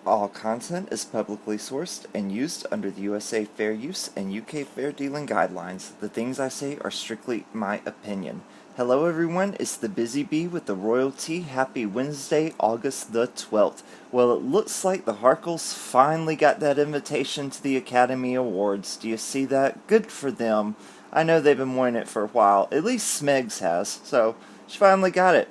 All content is publicly sourced and used under the USA Fair Use and UK Fair Dealing Guidelines. The things I say are strictly my opinion. Hello everyone, it's the Bizzy Bee with the royalty. Happy Wednesday, August the 12th. Well, it looks like the Harkles finally got that invitation to the Academy Awards. Do you see that? Good for them. I know they've been wanting it for a while. At least Smegs has. So, she finally got it.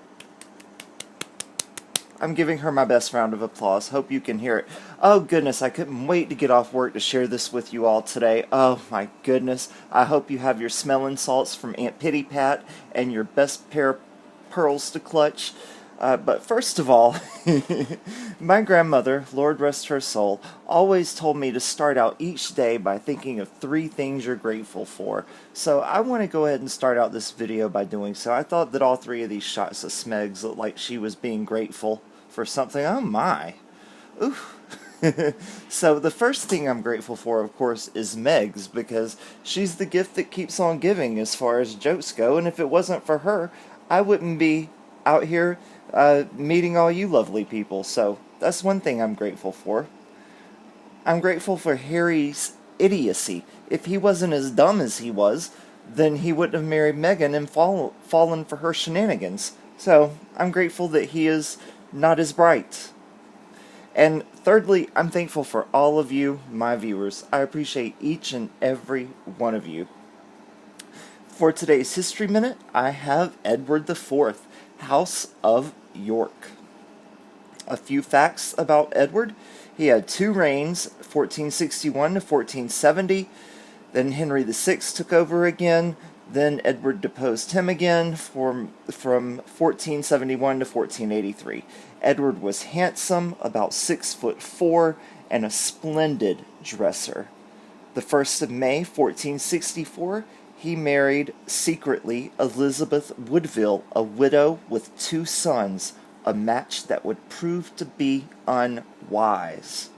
I'm giving her my best round of applause. Hope you can hear it. Oh goodness, I couldn't wait to get off work to share this with you all today. Oh my goodness. I hope you have your smelling salts from Aunt Pitty Pat and your best pair of pearls to clutch. But first of all, my grandmother, Lord rest her soul, always told me to start out each day by thinking of 3 things you're grateful for. So I want to go ahead and start out this video by doing so. I thought that all 3 of these shots of Smegs looked like she was being grateful for something. Oh my. Oof. So the first thing I'm grateful for, of course, is Meg's, because she's the gift that keeps on giving as far as jokes go, and if it wasn't for her, I wouldn't be out here meeting all you lovely people. So that's one thing I'm grateful for. I'm grateful for Harry's idiocy. If he wasn't as dumb as he was, then he wouldn't have married Meghan and fallen for her shenanigans. So I'm grateful that he is not as bright. And thirdly, I'm thankful for all of you, my viewers. I appreciate each and every one of you. For today's History Minute, I have Edward IV, House of York. A few facts about Edward. He had 2 reigns, 1461 to 1470. Then Henry VI took over again. Then Edward deposed him again from 1471 to 1483. Edward was handsome, about 6'4", and a splendid dresser. The 1st of May, 1464, he married secretly Elizabeth Woodville, a widow with 2 sons, a match that would prove to be unwise.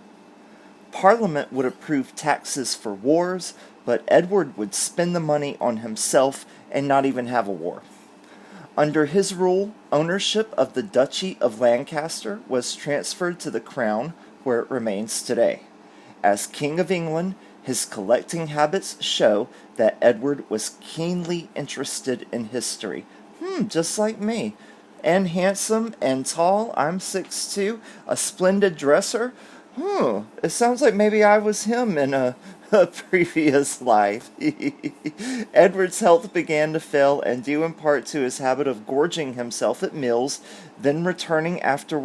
Parliament would approve taxes for wars, but Edward would spend the money on himself and not even have a war. Under his rule, ownership of the Duchy of Lancaster was transferred to the crown, where it remains today. As King of England, his collecting habits show that Edward was keenly interested in history. Just like me. And handsome and tall. I'm 6'2", a splendid dresser. It sounds like maybe I was him in a previous life. Edward's health began to fail, and due in part to his habit of gorging himself at meals, then returning after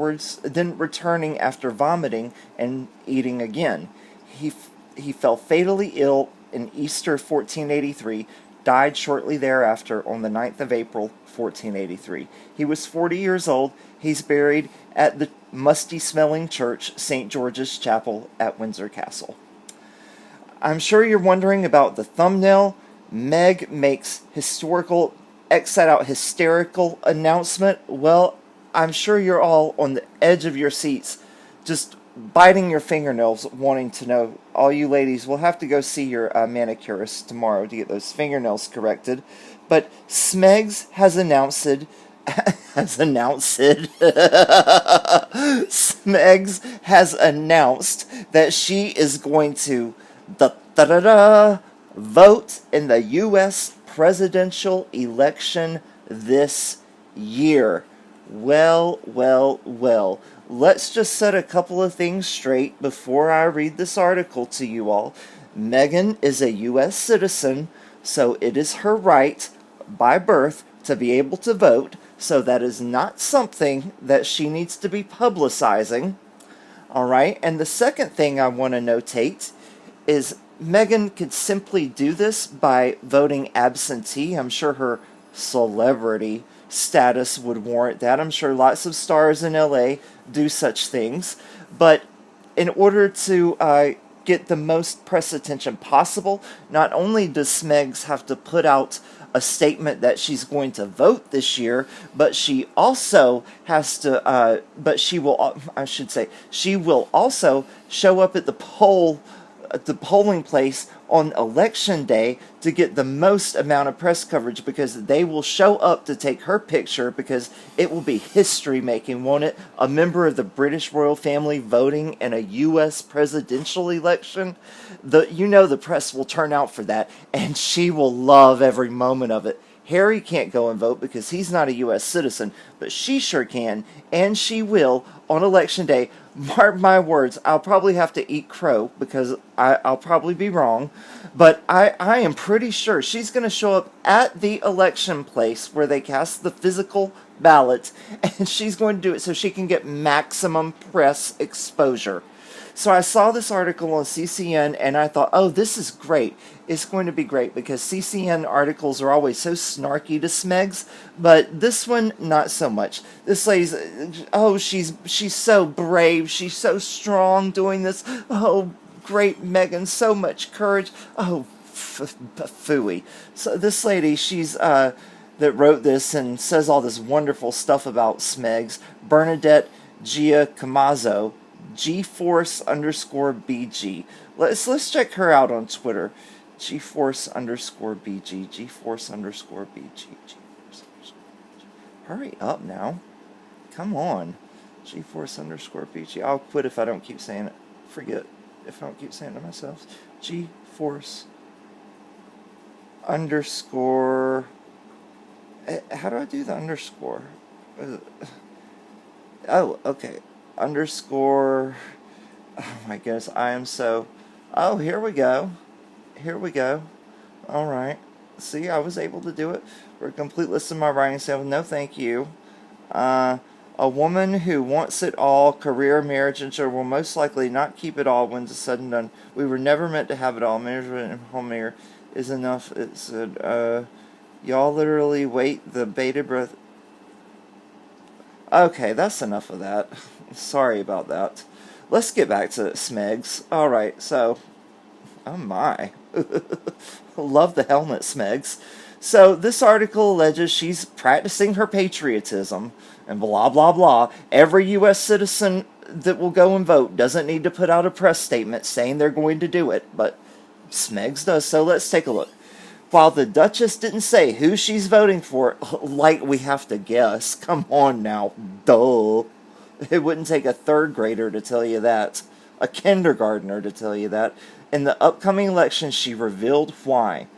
vomiting and eating again. He fell fatally ill in Easter 1483, died shortly thereafter on the 9th of April 1483. He was 40 years old. He's buried at the musty-smelling church, St. George's Chapel at Windsor Castle. I'm sure you're wondering about the thumbnail. Meg makes hysterical announcement. Well, I'm sure you're all on the edge of your seats, just biting your fingernails, wanting to know. All you ladies will have to go see your manicurist tomorrow to get those fingernails corrected. But Smegs has announced Smegs has announced that she is going to vote in the U.S. presidential election this year. Well. Let's just set a couple of things straight before I read this article to you all. Meghan is a U.S. citizen, so it is her right by birth to be able to vote, so that is not something that she needs to be publicizing. Alright, and the second thing I want to notate is Meghan could simply do this by voting absentee. I'm sure her celebrity status would warrant that. I'm sure lots of stars in LA do such things. But in order to get the most press attention possible, not only does Smegs have to put out a statement that she's going to vote this year, but she also has to, she will also show up at the poll the polling place on election day to get the most amount of press coverage, because they will show up to take her picture, because it will be history making, won't it? A member of the British royal family voting in a U.S. presidential election. The press will turn out for that, and she will love every moment of it. Harry can't go and vote because he's not a U.S. citizen, but she sure can, and she will on election day. Mark my words, I'll probably have to eat crow because I'll probably be wrong, but I am pretty sure she's going to show up at the election place where they cast the physical ballots, and she's going to do it so she can get maximum press exposure. So I saw this article on CCN, and I thought, oh, this is great. It's going to be great, because CCN articles are always so snarky to Smegs, but this one, not so much. This lady's, oh, she's so brave. She's so strong doing this. Oh, great Megan, so much courage. Oh, phooey. So this lady, she's, that wrote this and says all this wonderful stuff about Smegs, Bernadette Giacomazzo, GForce_BG. Let's check her out on Twitter. GForce_BG. GForce_BG. Hurry up now. Come on. GForce_BG. I'll quit if I don't keep saying it. Forget if I don't keep saying it to myself. GForce_. How do I do the underscore? Oh, okay. Underscore. Oh my goodness, I am so. Oh, here we go. Here we go. All right. See, I was able to do it. For a complete list of my writing style, no thank you. A woman who wants it all, career, marriage, and children, will most likely not keep it all when it's said and done. We were never meant to have it all. Management and homemaker is enough. It said, y'all literally wait the bated breath. Okay, that's enough of that. Sorry about that. Let's get back to Smegs. Alright, so. Oh my. Love the helmet, Smegs. So, this article alleges she's practicing her patriotism, and blah blah blah. Every U.S. citizen that will go and vote doesn't need to put out a press statement saying they're going to do it, but Smegs does. So, let's take a look. While the Duchess didn't say who she's voting for, like we have to guess. Come on now. Duh. It wouldn't take a third grader to tell you that. A kindergartner to tell you that. In the upcoming election, she revealed why.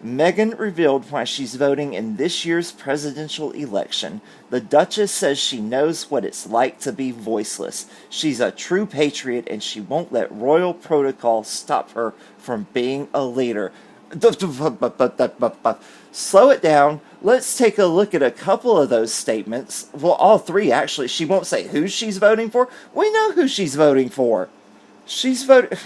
Meghan revealed why she's voting in this year's presidential election. The Duchess says she knows what it's like to be voiceless. She's a true patriot, and she won't let royal protocol stop her from being a leader. Slow it down. Let's take a look at a couple of those statements. Well, all three, actually. She won't say who she's voting for. We know who she's voting for. She's voting...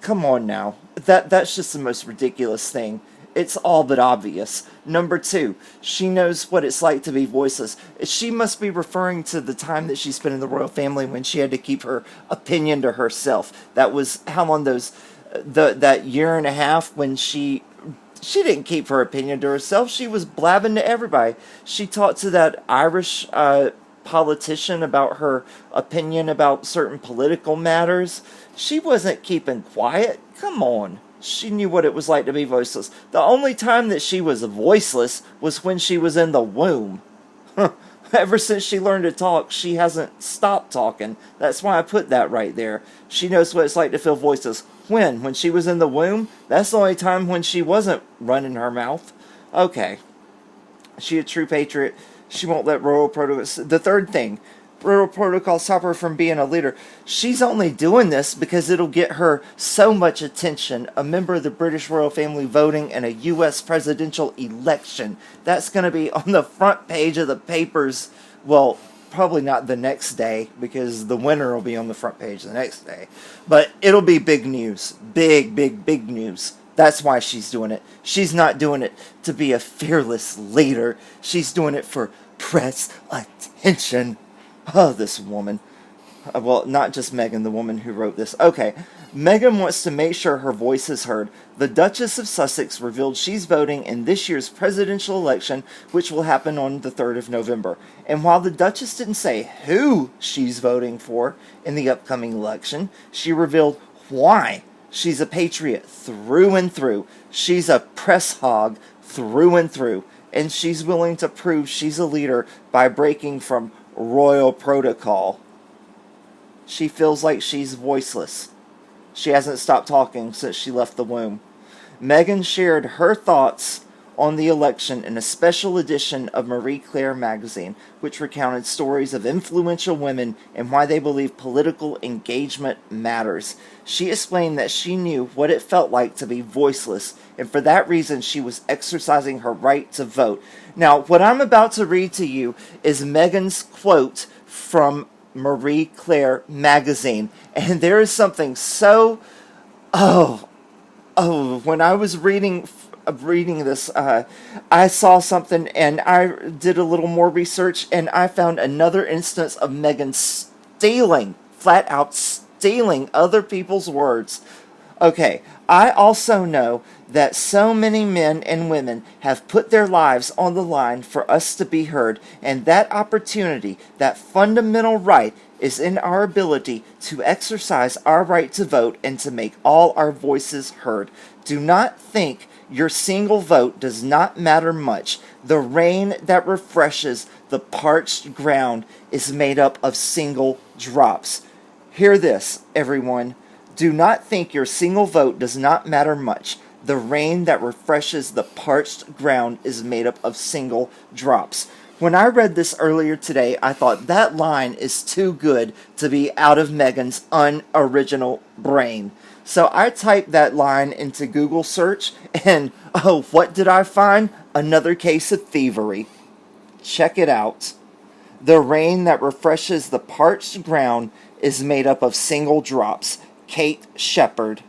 Come on now. That's just the most ridiculous thing. It's all but obvious. Number two, she knows what it's like to be voiceless. She must be referring to the time that she spent in the royal family when she had to keep her opinion to herself. That was how long that year and a half when she didn't keep her opinion to herself. She was blabbing to everybody. She talked to that Irish politician about her opinion about certain political matters. She wasn't keeping quiet. Come on. She knew what it was like to be voiceless. The only time that she was voiceless was when she was in the womb. Ever since she learned to talk, she hasn't stopped talking. That's why I put that right there. She knows what it's like to feel voiceless. When she was in the womb? That's the only time when she wasn't running her mouth. Okay. She a true patriot. She won't let royal protocol... The third thing. Royal protocol stop her from being a leader. She's only doing this because it'll get her so much attention. A member of the British royal family voting in a U.S. presidential election. That's going to be on the front page of the papers. Well, probably not the next day, because the winner will be on the front page the next day. But it'll be big news. Big, big, big news. That's why she's doing it. She's not doing it to be a fearless leader. She's doing it for press attention. Oh, this woman. Well, not just Meghan, the woman who wrote this. Okay. Meghan wants to make sure her voice is heard. The Duchess of Sussex revealed she's voting in this year's presidential election, which will happen on the 3rd of November. And while the Duchess didn't say who she's voting for in the upcoming election, she revealed why She's a patriot through and through. She's a press hog through and through. And she's willing to prove she's a leader by breaking from royal protocol. She feels like she's voiceless. She hasn't stopped talking since she left the womb. Meghan shared her thoughts on the election in a special edition of Marie Claire magazine, which recounted stories of influential women and why they believe political engagement matters. She explained that she knew what it felt like to be voiceless, and for that reason she was exercising her right to vote. Now, what I'm about to read to you is Meghan's quote from Marie Claire magazine, and there is something so... when I was reading this, I saw something, and I did a little more research, and I found another instance of Meghan stealing, flat out stealing other people's words. Okay, I also know that so many men and women have put their lives on the line for us to be heard, and that opportunity, that fundamental right, is in our ability to exercise our right to vote and to make all our voices heard. Do not think your single vote does not matter much. The rain that refreshes the parched ground is made up of single drops. Hear this, everyone. Do not think your single vote does not matter much. The rain that refreshes the parched ground is made up of single drops. When I read this earlier today, I thought that line is too good to be out of Meghan's unoriginal brain. So I typed that line into Google search, and what did I find? Another case of thievery. Check it out. The rain that refreshes the parched ground is made up of single drops. Kate Shepherd.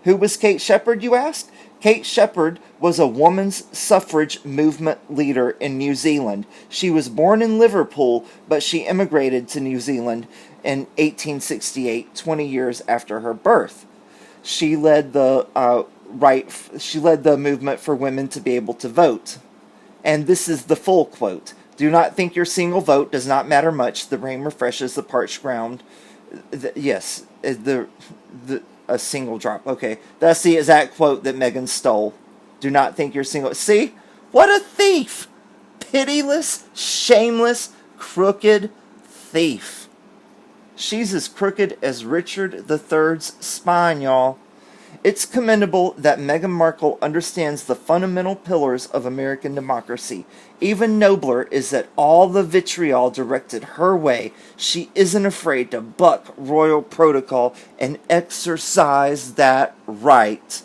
Who was Kate Shepherd, you ask? Kate Shepherd was a woman's suffrage movement leader in New Zealand. She was born in Liverpool, but she immigrated to New Zealand in 1868, 20 years after her birth. She led the movement for women to be able to vote. And this is the full quote. Do not think your single vote does not matter much. The rain refreshes the parched ground. A single drop. Okay, that's the exact quote that Meghan stole. Do not think you're single. See? What a thief! Pitiless, shameless, crooked thief. She's as crooked as Richard III's spine, y'all. It's commendable that Meghan Markle understands the fundamental pillars of American democracy. Even nobler is that all the vitriol directed her way, she isn't afraid to buck royal protocol and exercise that right.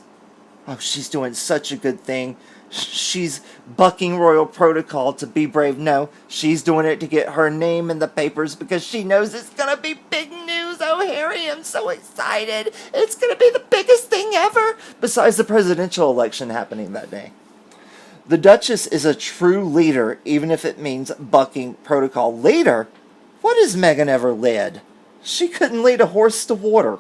Oh, she's doing such a good thing. She's bucking royal protocol to be brave. No, she's doing it to get her name in the papers because she knows it's going to be big news. Oh, Harry, I'm so excited. It's going to be the biggest thing ever, besides the presidential election happening that day. The Duchess is a true leader, even if it means bucking protocol. Leader? What has Meghan ever led? She couldn't lead a horse to water,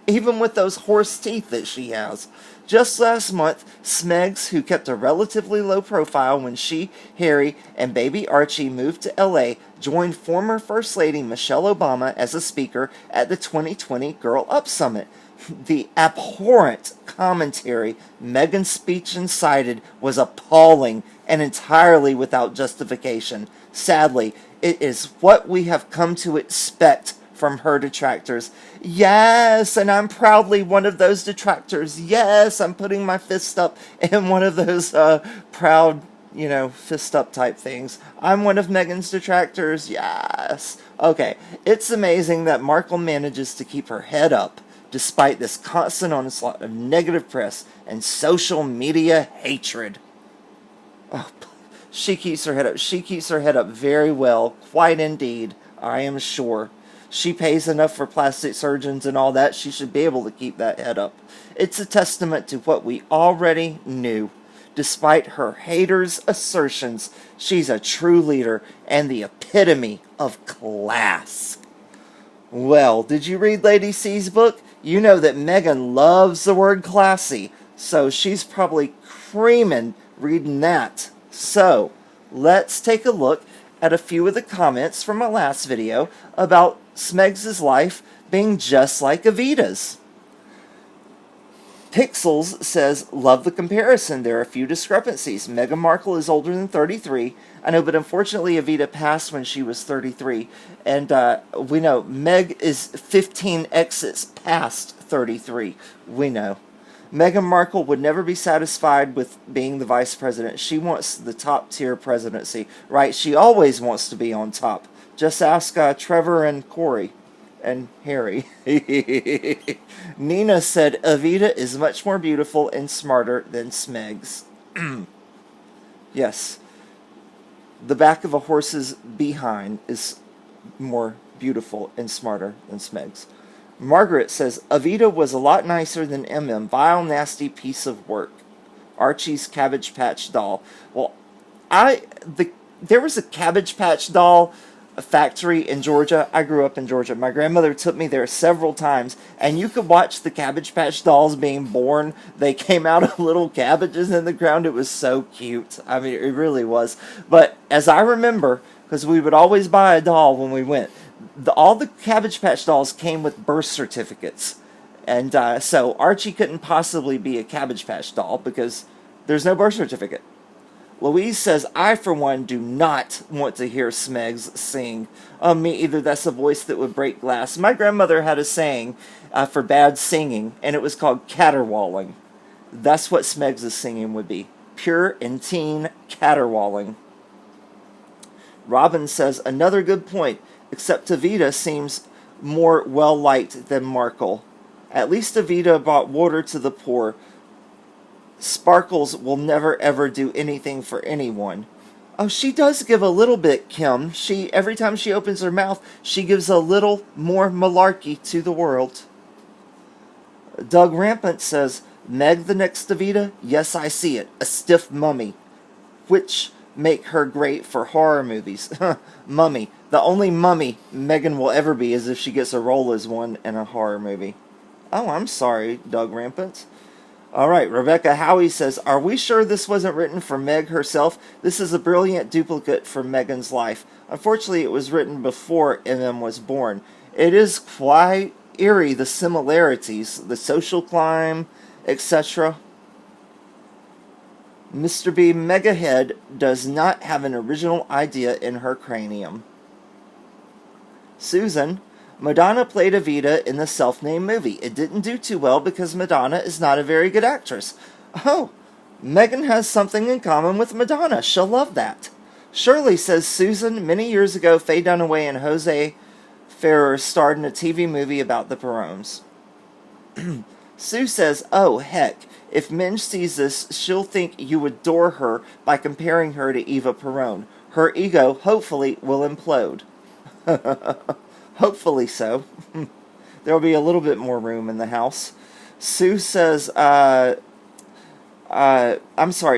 even with those horse teeth that she has. Just last month, Smegs, who kept a relatively low profile when she, Harry, and baby Archie moved to L.A., joined former First Lady Michelle Obama as a speaker at the 2020 Girl Up Summit. The abhorrent commentary Meghan's speech incited was appalling and entirely without justification. Sadly, it is what we have come to expect from her detractors. Yes, and I'm proudly one of those detractors. Yes, I'm putting my fist up in one of those proud, fist up type things. I'm one of Meghan's detractors. Yes. Okay, it's amazing that Markle manages to keep her head up despite this constant onslaught of negative press and social media hatred. Oh, she keeps her head up. She keeps her head up very well, quite indeed, I am sure. She pays enough for plastic surgeons and all that. She should be able to keep that head up. It's a testament to what we already knew. Despite her haters' assertions, she's a true leader and the epitome of class. Well, did you read Lady C's book? You know that Meghan loves the word classy, so she's probably creaming reading that. So, let's take a look at a few of the comments from my last video about Smegs' life being just like Evita's. Pixels says, love the comparison. There are a few discrepancies. Meghan Markle is older than 33. I know, but unfortunately Evita passed when she was 33. And we know Meg is 15 exits past 33. We know. Meghan Markle would never be satisfied with being the vice president. She wants the top tier presidency, right? She always wants to be on top. Just ask Trevor and Corey. And Harry. Nina said, Evita is much more beautiful and smarter than Smegs. Yes. The back of a horse's behind is more beautiful and smarter than Smegs. Margaret says, Evita was a lot nicer than MM. Vile, nasty piece of work. Archie's Cabbage Patch doll. Well, there was a Cabbage Patch doll factory in Georgia. I grew up in Georgia. My grandmother took me there several times, and you could watch the Cabbage Patch dolls being born. They came out of little cabbages in the ground. It was so cute. I mean, it really was. But as I remember, because we would always buy a doll when we went, all the Cabbage Patch dolls came with birth certificates. And so Archie couldn't possibly be a Cabbage Patch doll because there's no birth certificate. Louise says, I, for one, do not want to hear Smegs sing. Me either. That's a voice that would break glass. My grandmother had a saying for bad singing, and it was called caterwauling. That's what Smegs' singing would be. Pure and teen caterwauling. Robin says, another good point, except Evita seems more well-liked than Markle. At least Evita brought water to the poor. Sparkles will never ever do anything for anyone. Oh, she does give a little bit, Kim. Every time she opens her mouth, she gives a little more malarkey to the world. Doug Rampant says, Meg the next Evita? Yes, I see it. A stiff mummy. Which make her great for horror movies. Mummy. The only mummy Megan will ever be is if she gets a role as one in a horror movie. Oh, I'm sorry, Doug Rampant. All right, Rebecca Howie says, are we sure this wasn't written for Meg herself? This is a brilliant duplicate for Megan's life. Unfortunately, it was written before MM was born. It is quite eerie, the similarities, the social climb, etc. Mr. B. Megahead does not have an original idea in her cranium. Susan, Madonna played Evita in the self-named movie. It didn't do too well because Madonna is not a very good actress. Oh, Megan has something in common with Madonna. She'll love that. Shirley says Susan, many years ago, Faye Dunaway and Jose Ferrer starred in a TV movie about the Perones. Sue says, oh, heck, if Minge sees this, she'll think you adore her by comparing her to Eva Perón. Her ego, hopefully, will implode. Hopefully so. There'll be a little bit more room in the house. Sue says,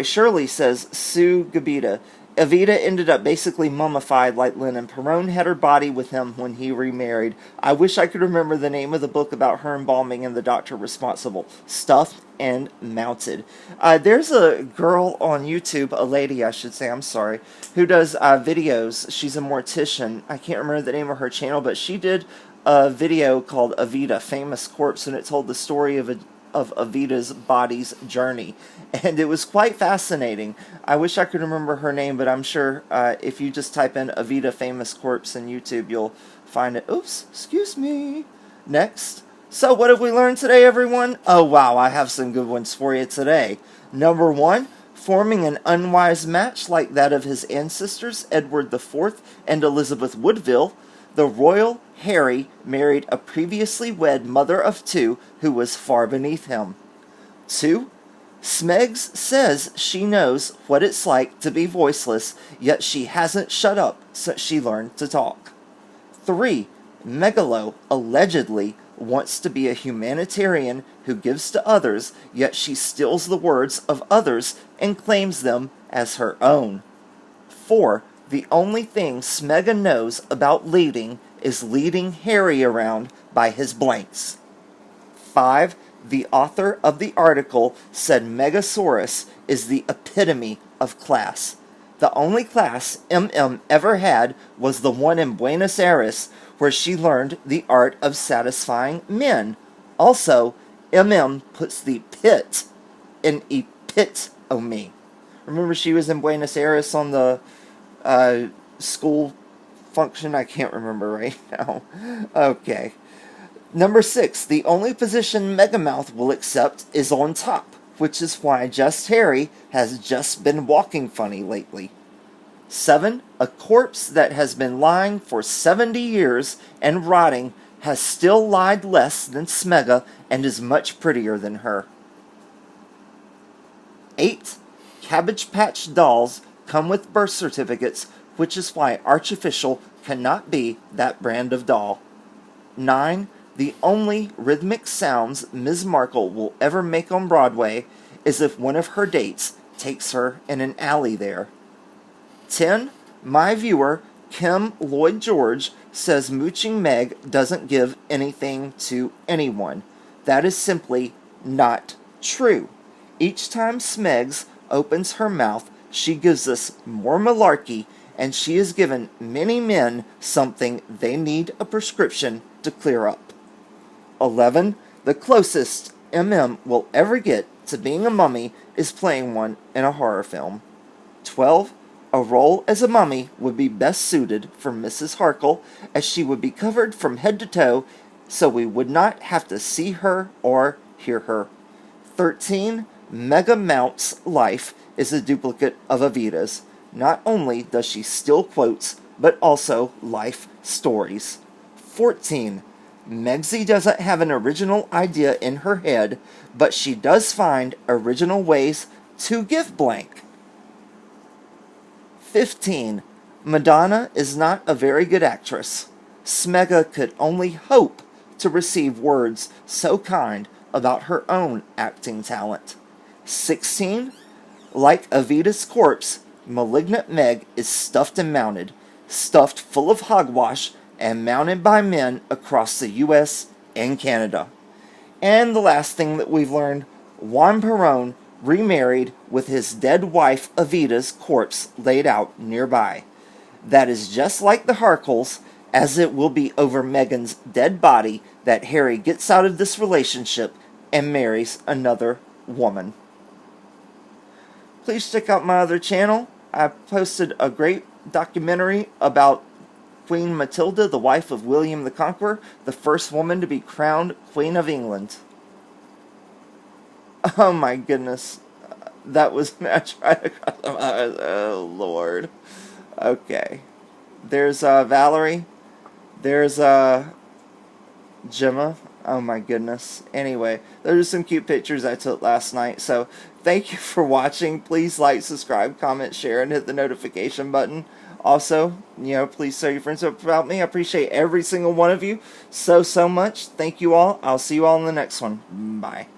Shirley says, Sue Gabita. Evita ended up basically mummified like Lennon. Perón had her body with him when he remarried. I wish I could remember the name of the book about her embalming and the doctor responsible. Stuffed and Mounted. There's a girl on YouTube, a lady I should say, I'm sorry, who does videos. She's a mortician. I can't remember the name of her channel, but she did a video called Evita, Famous Corpse, and it told the story of Evita's body's journey. And it was quite fascinating. I wish I could remember her name, but I'm sure if you just type in Evita Famous Corpse in YouTube, you'll find it. Oops, excuse me. Next. So what have we learned today, everyone? Oh, wow, I have some good ones for you today. Number 1, forming an unwise match like that of his ancestors, Edward IV and Elizabeth Woodville, the royal Harry married a previously wed mother of 2 who was far beneath him. 2, Smegs says she knows what it's like to be voiceless, yet she hasn't shut up since she learned to talk. 3, Megalo allegedly wants to be a humanitarian who gives to others, yet she steals the words of others and claims them as her own. 4, the only thing Smega knows about leading is leading Harry around by his blanks. 5, the author of the article said Megasaurus is the epitome of class. The only class MM ever had was the one in Buenos Aires, where she learned the art of satisfying men. Also, puts the pit in epitome. Remember she was in Buenos Aires on the school function? I can't remember right now. Okay. Number 6, the only position Megamouth will accept is on top, which is why Just Harry has just been walking funny lately. 7, a corpse that has been lying for 70 years and rotting has still lied less than Smega and is much prettier than her. 8, Cabbage Patch dolls come with birth certificates, which is why Artificial cannot be that brand of doll. 9, the only rhythmic sounds Ms. Markle will ever make on Broadway is if one of her dates takes her in an alley there. 10, my viewer, Kim Lloyd George, says Mooching Meg doesn't give anything to anyone. That is simply not true. Each time Smegs opens her mouth, she gives us more malarkey, and she has given many men something they need a prescription to clear up. 11, the closest will ever get to being a mummy is playing one in a horror film. 12, a role as a mummy would be best suited for Mrs. Harkle, as she would be covered from head to toe, so we would not have to see her or hear her. 13, Mega Mount's life is a duplicate of Evita's. Not only does she steal quotes, but also life stories. 14, Megxit doesn't have an original idea in her head, but she does find original ways to give blank. 15, Madonna is not a very good actress. Smega could only hope to receive words so kind about her own acting talent. 16, like Evita's corpse, Malignant Meg is stuffed and mounted, stuffed full of hogwash and mounted by men across the U.S. and Canada. And the last thing that we've learned, Juan Perón remarried with his dead wife Evita's corpse laid out nearby. That is just like the Harkles, as it will be over Megan's dead body that Harry gets out of this relationship and marries another woman. Please check out my other channel. I posted a great documentary about Queen Matilda, the wife of William the Conqueror, the first woman to be crowned Queen of England. Oh my goodness. That was... I tried to cross my eyes. Oh Lord. Okay. There's Valerie. There's Gemma. Oh my goodness. Anyway, those are some cute pictures I took last night. So, thank you for watching. Please like, subscribe, comment, share, and hit the notification button. Also, please tell your friends about me. I appreciate every single one of you so much. Thank you all. I'll see you all in the next one. Bye.